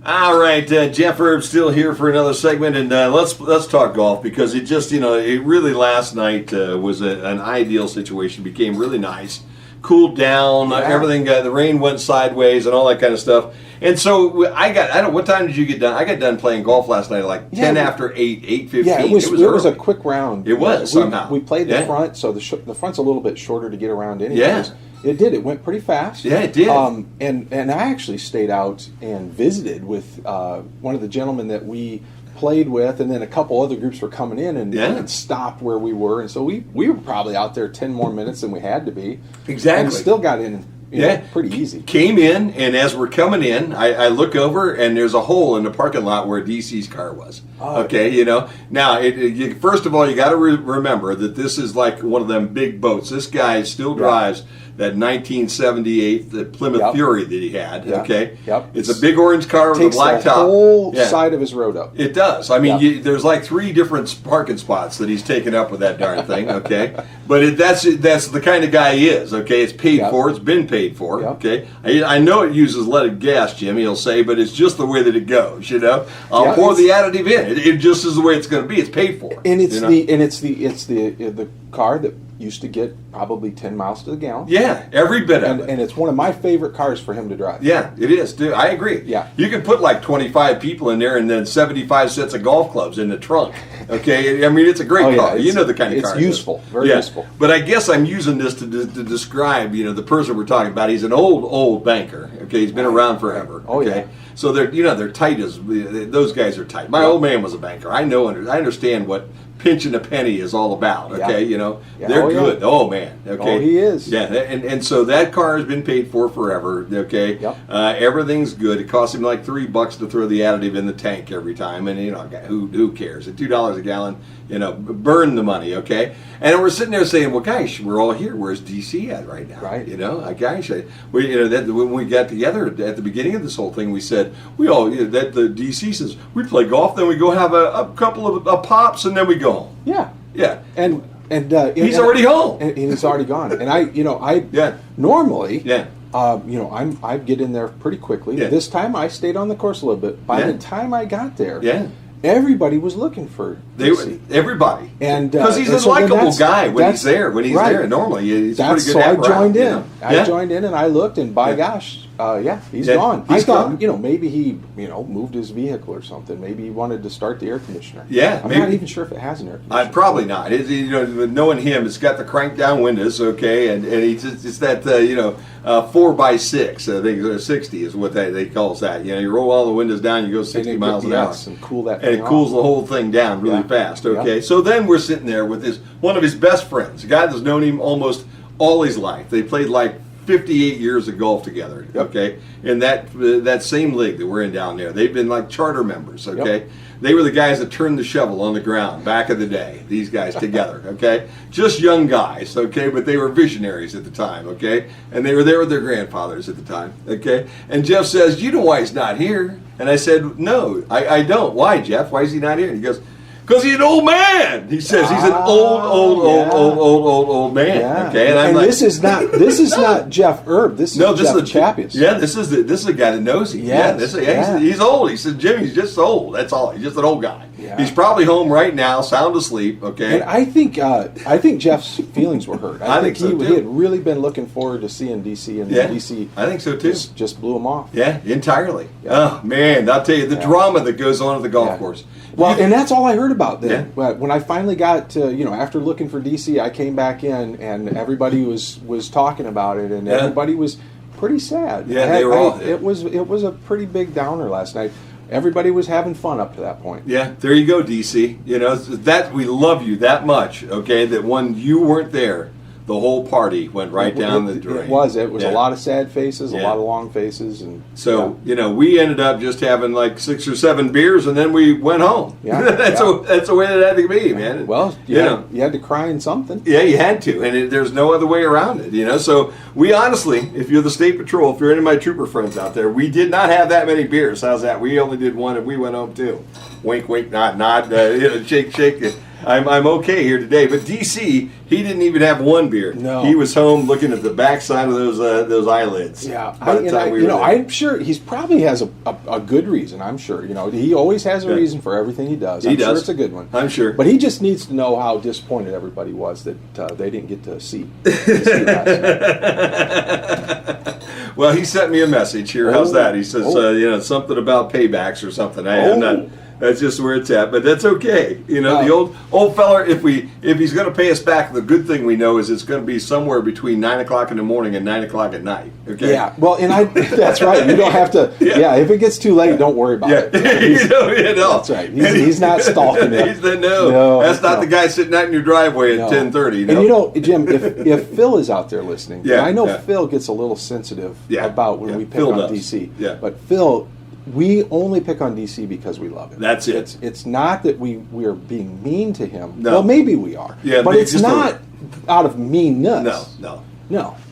All right, Jeff Erb's still here for another segment, and let's talk golf because it just it really last night was an ideal situation. Became really nice, cooled down, everything. The rain went sideways and all that kind of stuff. And so I don't know, what time did you get done? I got done playing golf last night at like 10 after 8, 8:15. Yeah, it was a quick round. It was somehow. We played the front, so the front's a little bit shorter to get around anyways. Yeah. It did. It went pretty fast. Yeah, it did. And I actually stayed out and visited with one of the gentlemen that we played with, and then a couple other groups were coming in and stopped where we were. And so we were probably out there 10 more minutes than we had to be. Exactly. And still got in pretty easy. Came in, and as we're coming in, I look over, and there's a hole in the parking lot where DC's car was. Okay, Now, first of all, you got to remember that this is like one of them big boats. This guy still drives that 1978 Plymouth Fury that he had. Okay, it's a big orange car with a black top. Takes the whole side of his road up. It does. I mean, there's like 3 different parking spots that he's taken up with that darn thing. Okay, but that's the kind of guy he is. Okay, it's paid for. It's been paid for. Okay, I know it uses leaded gas, Jim. He'll say, but it's just the way that it goes. I'll pour the additive in. It just is the way it's going to be. It's paid for. And it's the car that used to get probably 10 miles to the gallon. Yeah, every bit of it. And it's one of my favorite cars for him to drive. Yeah, it is, dude. I agree. Yeah. You can put like 25 people in there and then 75 sets of golf clubs in the trunk. Okay? I mean, it's a great car. You know the kind of car it's useful. Very useful. But I guess I'm using this to describe, the person we're talking about. He's an old banker. Okay? He's been around forever. Oh, okay? yeah. So they're tight as those guys are tight. My old man was a banker. I understand what pinching a penny is all about. Okay, they're good. Oh man. Okay. Oh, he is. Yeah, and so that car has been paid for forever. Okay. Everything's good. It costs him like $3 to throw the additive in the tank every time, and who cares? At $2 a gallon, burn the money. Okay. And we're sitting there saying, well, gosh, we're all here. Where's DC at right now? Right. Gosh, when we got together at the beginning of this whole thing, we said that the DC says we play golf, then we go have a couple of pops, and then we go home. Yeah. Yeah. And he's already home. And he's already gone. And I normally I get in there pretty quickly. Yeah. This time I stayed on the course a little bit. By the time I got there, everybody was looking for DC. Everybody, and because he's a likable guy when he's there. When he's there, normally he's pretty good. So I joined in. I joined in, and I looked, and by gosh, he's gone. I thought, maybe he, moved his vehicle or something. Maybe he wanted to start the air conditioner. Yeah, I'm not even sure if it has an air conditioner. Probably not. Knowing him, it's got the crank down windows. Okay, and it's that 4x6. I think 60 is what they call that. You roll all the windows down, you go 60 miles an hour, and cool that. And it cools the whole thing down really fast. Okay, so then we're sitting there with one of his best friends, a guy that's known him almost all his life. They played like 58 years of golf together. Okay, in that same league that we're in down there, they've been like charter members. Okay, they were the guys that turned the shovel on the ground back in the day. These guys together. Okay, just young guys. Okay, but they were visionaries at the time. Okay, and they were there with their grandfathers at the time. Okay, and Jeff says, "You know why he's not here?" And I said, "No, I don't. Why, Jeff? Why is he not here?" And he goes, "Because he's an old man." He says he's an old man. Yeah. Okay, and I'm and like, this is not Jeff Erb. This is Jeff Chappius. Yeah, this is the guy that knows him. Yes. He's old. He said, "Jim, he's just old. That's all. He's just an old guy. Yeah. He's probably home right now, sound asleep." Okay, and I think Jeff's feelings were hurt. I think he had really been looking forward to seeing DC, and DC. I think so too. Just blew him off. Yeah, entirely. Yeah. Oh man, I'll tell you the drama that goes on at the golf course. Well, and that's all I heard about then. Yeah. When I finally got to, after looking for DC, I came back in, and everybody was talking about it, and everybody was pretty sad. Yeah, they were all. It was a pretty big downer last night. Everybody was having fun up to that point. Yeah, there you go, DC. That we love you that much. Okay, that when you weren't there, the whole party went down the drain. It was a lot of sad faces, a lot of long faces, and so we ended up just having like 6 or 7 beers, and then we went home. Yeah, that's the way that had to be, man. Well, you had to cry in something. Yeah, you had to, and there's no other way around it. So we honestly, if you're the state patrol, if you're any of my trooper friends out there, we did not have that many beers. How's that? We only did one, and we went home too. Wink, wink, nod, nod. Shake, shake. I'm okay here today. But DC, he didn't even have one beer. No. He was home looking at the backside of those eyelids. Yeah, By the time we were there. I'm sure he's probably has a good reason. I'm sure, he always has a reason for everything he does. I'm sure it's a good one. I'm sure, but he just needs to know how disappointed everybody was that they didn't get to see last night. Well, he sent me a message here. How's that? He says, something about paybacks or something. I'm not. That's just where it's at, but that's okay. The old feller. If he's going to pay us back, the good thing we know is it's going to be somewhere between 9 o'clock in the morning and 9 o'clock at night. Okay. Yeah. Well, and that's right. You don't have to. Yeah. If it gets too late, don't worry about it. That's right. He's not stalking you. No, that's not the guy sitting out in your driveway at 10:30. And Jim, if Phil is out there listening, I know Phil gets a little sensitive about when we pick on DC. Yeah. But Phil. We only pick on DC because we love him. That's it. It's not that we are being mean to him. No. Well, maybe we are. Yeah, but it's not out of meanness. No.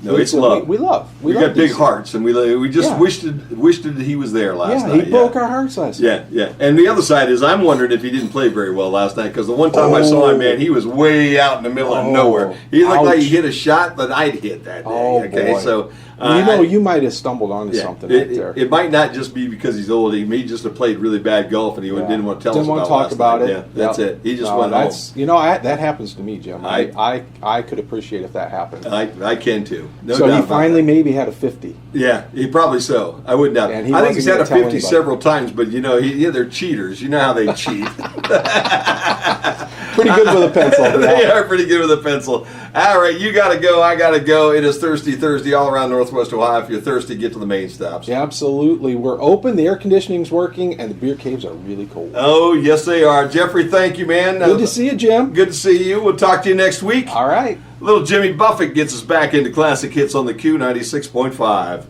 It's love. We love. We love got DC. big hearts, and we just wished that he was there last night. He broke our hearts last night. Yeah. And the other side is, I'm wondering if he didn't play very well last night, because the one time I saw him, man, he was way out in the middle of nowhere. He looked like he hit a shot that I'd hit that day. Boy. So you might have stumbled onto something right there. It might not just be because he's old. He may just have played really bad golf, and he didn't want to tell us about it. Didn't want to talk about it. Yeah, that's it. He just went home. That happens to me, Jim. I could appreciate if that happened. I can too. No so doubt he finally maybe had a 50. Yeah, he probably so. I wouldn't doubt. I think he's had a 50 several times, but they're cheaters. You know how they cheat. Pretty good with a pencil. They are pretty good with a pencil. All right, you got to go. I got to go. It is Thirsty Thursday all around Northwest Ohio. If you're thirsty, get to the main stops. Yeah, absolutely. We're open. The air conditioning's working, and the beer caves are really cold. Oh, yes, they are. Jeffrey, thank you, man. Good to see you, Jim. Good to see you. We'll talk to you next week. All right. Little Jimmy Buffett gets us back into classic hits on the Q 96.5.